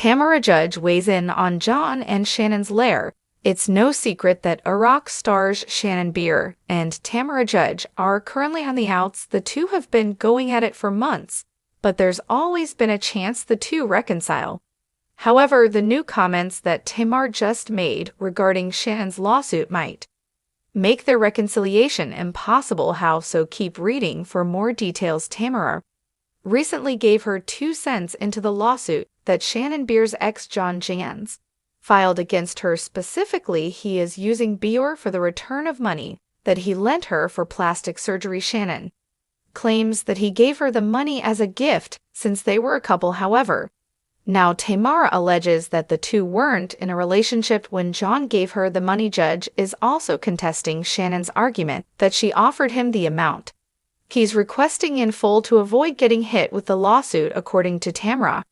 Tamra judge weighs in on John and Shannon's lair. It's no secret that RHOC stars Shannon Beer and Tamra Judge are currently on the outs. The two have been going at it for months, but there's always been a chance the two reconcile. However, the new comments that Tamra just made regarding Shannon's lawsuit might make their reconciliation impossible. So keep reading for more details. Tamra recently gave her 2 cents into the lawsuit that Shannon Beer's ex John Jans filed against her. Specifically, he is using Beer for the return of money that he lent her for plastic surgery. Shannon claims that he gave her the money as a gift since they were a couple. However, now Tamra alleges that the two weren't in a relationship when John gave her the money. Judge is also contesting Shannon's argument that she offered him the amount he's requesting in full to avoid getting hit with the lawsuit. According to Tamra,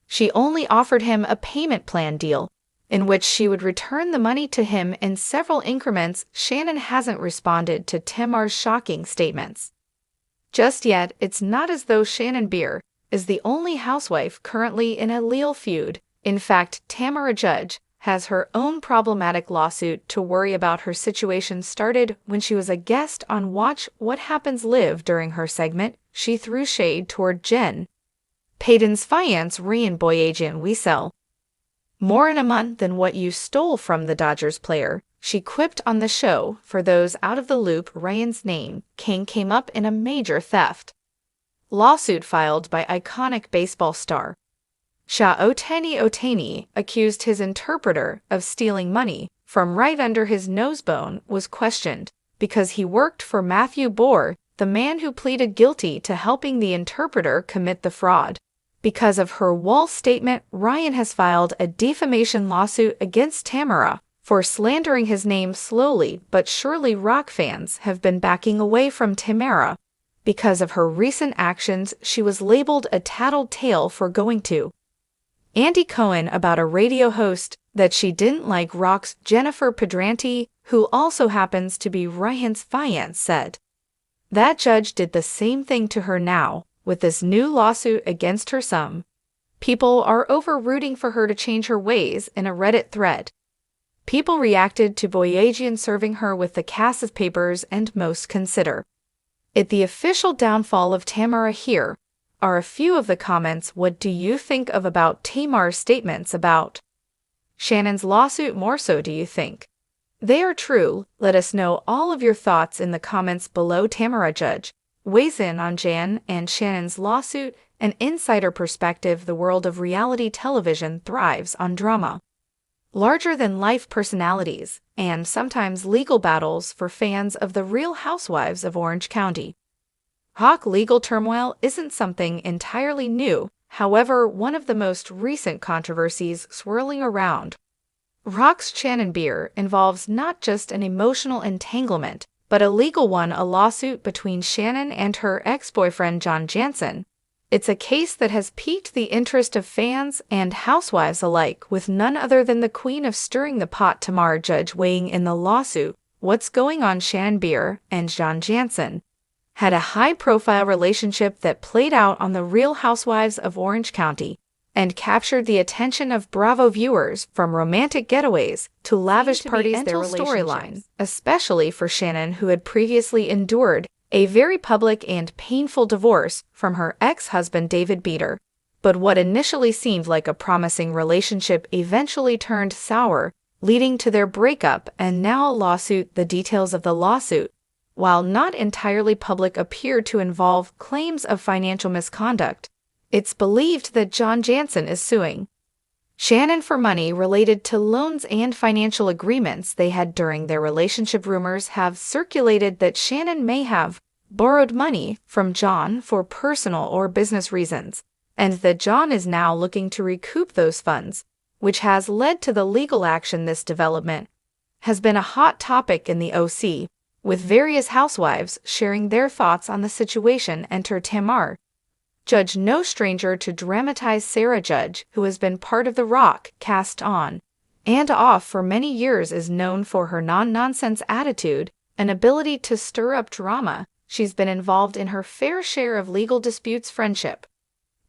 she only offered him a payment plan deal in which she would return the money to him in several increments. Shannon hasn't responded to Tamra's shocking statements just yet. It's not as though Shannon Beer is the only housewife currently in a legal feud. In fact, Tamra Judge has her own problematic lawsuit to worry about. Her situation started when she was a guest on Watch What Happens Live. During her segment, she threw shade toward Jen Payton's finance Ryan Boyajian. "We sell more in a month than what you stole from the Dodgers player," she quipped on the show. For those out of the loop, Ryan's name came up in a major theft lawsuit filed by iconic baseball star Shohei Ohtani. Accused his interpreter of stealing money from right under his nosebone. Was questioned because he worked for Matthew Bohr, the man who pleaded guilty to helping the interpreter commit the fraud. Because of her wall statement, Ryan has filed a defamation lawsuit against Tamra for slandering his name. Slowly but surely, RHOC fans have been backing away from Tamra because of her recent actions. She was labeled a tattletale for going to Andy Cohen about a radio host that she didn't like. RHOC's Jennifer Pedranti, who also happens to be Ryan's fiance, said that Judge did the same thing to her. Now, with this new lawsuit against her, some people are rooting for her to change her ways. In a Reddit thread, people reacted to Boyajian serving her with the cast of papers, and most consider it the official downfall of Tamra. Here are a few of the comments. What do you think about Tamra's statements about Shannon's lawsuit? More so, do you think they are true? Let us know all of your thoughts in the comments below. Tamra Judge weighs in on Jan and Shannon's lawsuit. An insider perspective. The world of reality television thrives on drama, larger-than-life personalities, and sometimes legal battles. For fans of The Real Housewives of Orange County, RHOC legal turmoil isn't something entirely new. However, one of the most recent controversies swirling around RHOC's Shannon Beer involves not just an emotional entanglement, but a legal one, a lawsuit between Shannon and her ex-boyfriend John Jansen. It's a case that has piqued the interest of fans and housewives alike, with none other than the queen of stirring the pot, Tamra Judge, weighing in the lawsuit. What's going on? Shannon Beer and John Jansen had a high-profile relationship that played out on The Real Housewives of Orange County and captured the attention of Bravo viewers. From romantic getaways to lavish parties, their storyline, especially for Shannon, who had previously endured a very public and painful divorce from her ex-husband David Beater. But what initially seemed like a promising relationship eventually turned sour, leading to their breakup and now a lawsuit. The details of the lawsuit, while not entirely public, appear to involve claims of financial misconduct. It's believed that John Jansen is suing Shannon for money related to loans and financial agreements they had during their relationship. Rumors have circulated that Shannon may have borrowed money from John for personal or business reasons, and that John is now looking to recoup those funds, which has led to the legal action. This development has been a hot topic in the OC, with various housewives sharing their thoughts on the situation. Enter Tamra Judge, no stranger to dramatize. Sarah Judge, who has been part of the RHOC cast on and off for many years, is known for her non-nonsense attitude and ability to stir up drama. She's been involved in her fair share of legal disputes, friendship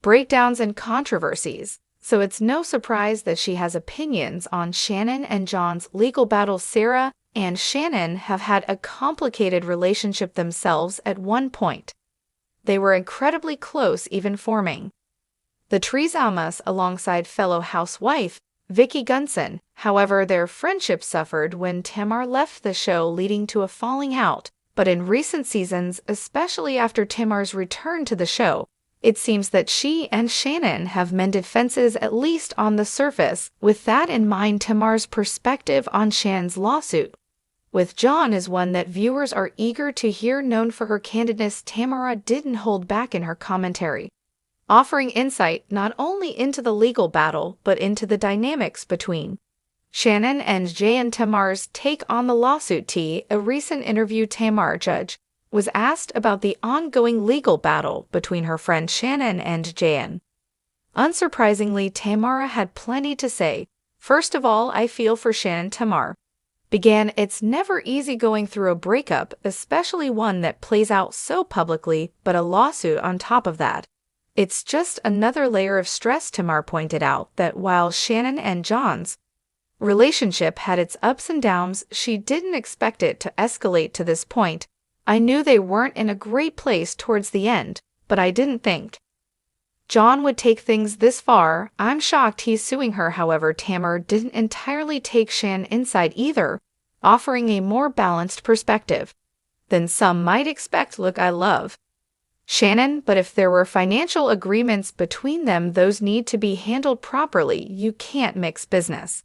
breakdowns, and controversies. so it's no surprise that she has opinions on Shannon and John's legal battle. Sarah and Shannon have had a complicated relationship themselves at one point. They were incredibly close, even forming the Tres Almas alongside fellow housewife Vicky Gunson. However, their friendship suffered when Tamra left the show, leading to a falling out. But in recent seasons, especially after Tamar's return to the show, it seems that she and Shannon have mended fences, at least on the surface. With that in mind, Tamar's perspective on Shannon's lawsuit with John is one that viewers are eager to hear. Known for her candidness, Tamra didn't hold back in her commentary, offering insight not only into the legal battle but into the dynamics between Shannon and Jay. And Tamar's take on the lawsuit. A recent interview, Tamra Judge was asked about the ongoing legal battle between her friend Shannon and Jay. Unsurprisingly, Tamra had plenty to say. First of all, I feel for Shannon. Tamra began, "It's never easy going through a breakup, especially one that plays out so publicly, but a lawsuit on top of that. It's just another layer of stress." Tamra pointed out that while Shannon and John's relationship had its ups and downs, she didn't expect it to escalate to this point. "I knew they weren't in a great place towards the end, but I didn't think John would take things this far. I'm shocked he's suing her." However, Tamra didn't entirely take Shannon inside either, offering a more balanced perspective than some might expect. "Look, I love Shannon, but if there were financial agreements between them, those need to be handled properly. You can't mix business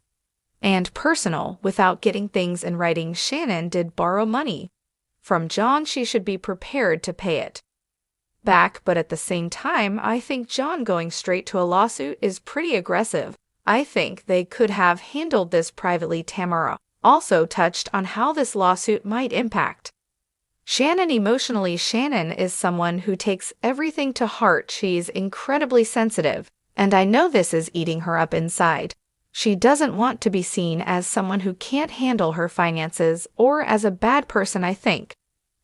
and personal without getting things in writing. Shannon did borrow money from John. She should be prepared to pay it back, but at the same time, I think John going straight to a lawsuit is pretty aggressive. I think they could have handled this privately." Tamra also touched on how this lawsuit might impact Shannon emotionally. Shannon is someone who takes everything to heart. She's incredibly sensitive, and I know this is eating her up inside. She doesn't want to be seen as someone who can't handle her finances or as a bad person. I think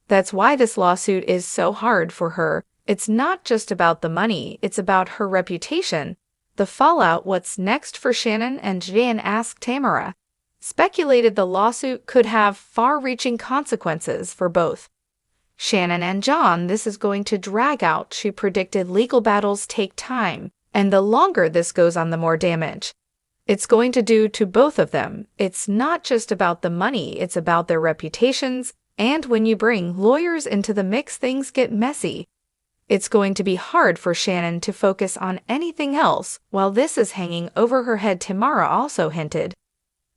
that's why this lawsuit is so hard for her. It's not just about the money, it's about her reputation, the fallout. What's next for Shannon and Jay? Asked Tamra. Speculated the lawsuit could have far-reaching consequences for both Shannon and John. "This is going to drag out." She predicted legal battles take time, and the longer this goes on, the more damage it's going to do to both of them. It's not just about the money, it's about their reputations. And when you bring lawyers into the mix, things get messy. It's going to be hard for Shannon to focus on anything else while this is hanging over her head. Tamra also hinted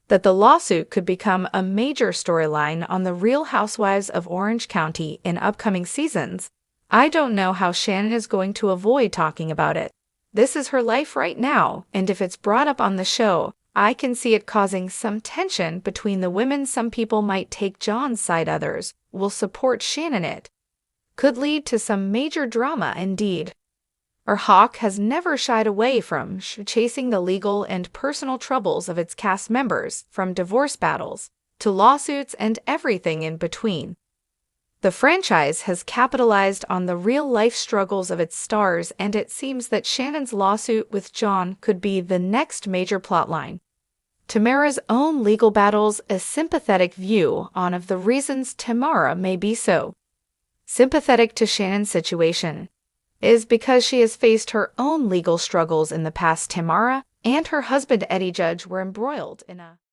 that the lawsuit could become a major storyline on The Real Housewives of Orange County in upcoming seasons. "I don't know how Shannon is going to avoid talking about it. This is her life right now, and if it's brought up on the show, I can see it causing some tension between the women. Some people might take John's side, others will support Shannon. It could lead to some major drama indeed." RHOC has never shied away from chasing the legal and personal troubles of its cast members, from divorce battles to lawsuits and everything in between. The franchise has capitalized on the real-life struggles of its stars, and it seems that Shannon's lawsuit with John could be the next major plotline. Tamra's own legal battles. A sympathetic view on of the reasons Tamra may be so sympathetic to Shannon's situation is because she has faced her own legal struggles in the past. Tamra and her husband Eddie Judge were embroiled in a